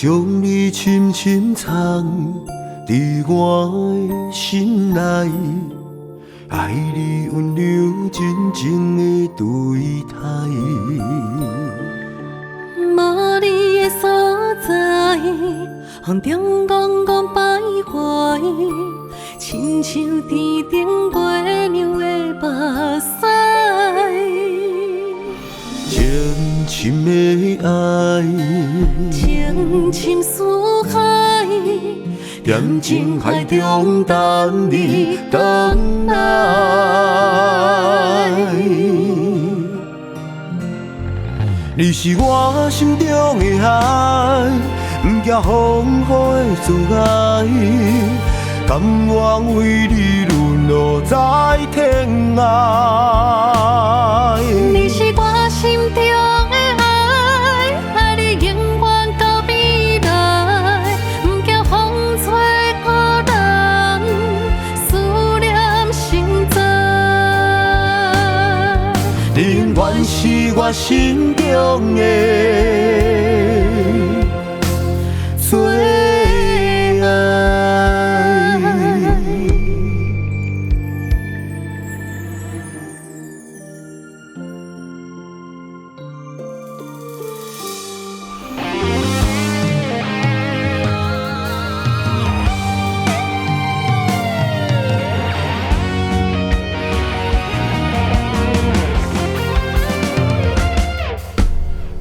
将你深深藏伫我的心内，爱你温柔真情的对待。无你的所在，风中怣怣徘徊，亲像天顶月亮的目屎。深深的爱，情深似海，恬静海中等你回来。你是我心中的海，不惊风雨的阻碍，甘愿为你沦落在天涯。你是我心中的爱，爱你永远到未来，不惊风吹孤单，思念心在。你永远是我心中的最爱。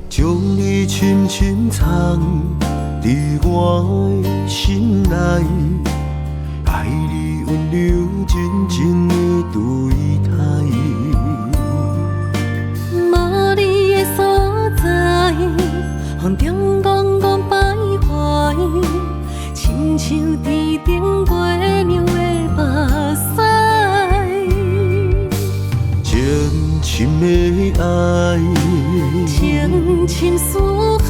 将你深深藏伫我的心内，爱你温柔真情的对待。无你的所在，风中怣怣徘徊，亲像天顶月亮的目屎。深深的爱，情深似海，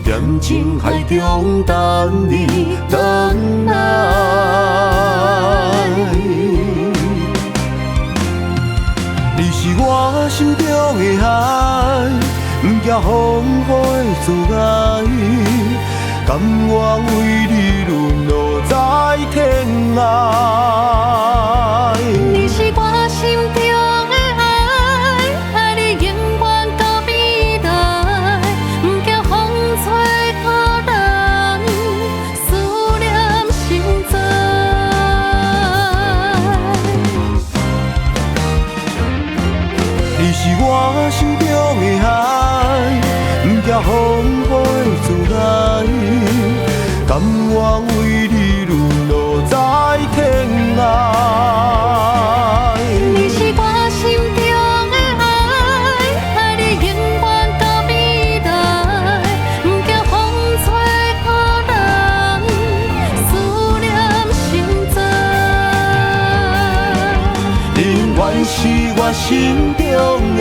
恬静海中等你回来。你是我心中的海，不惊风雨的阻碍，甘愿为你沦落在天涯。你是我心中的爱，爱你永远到未来，不惊风吹孤单，思念心在。你是我心中的海，不惊风雨的阻碍，甘愿为你沦落在天涯。你是我心中的爱，爱你永远到未来，不惊风吹孤单，思念心在。你永远是我心中的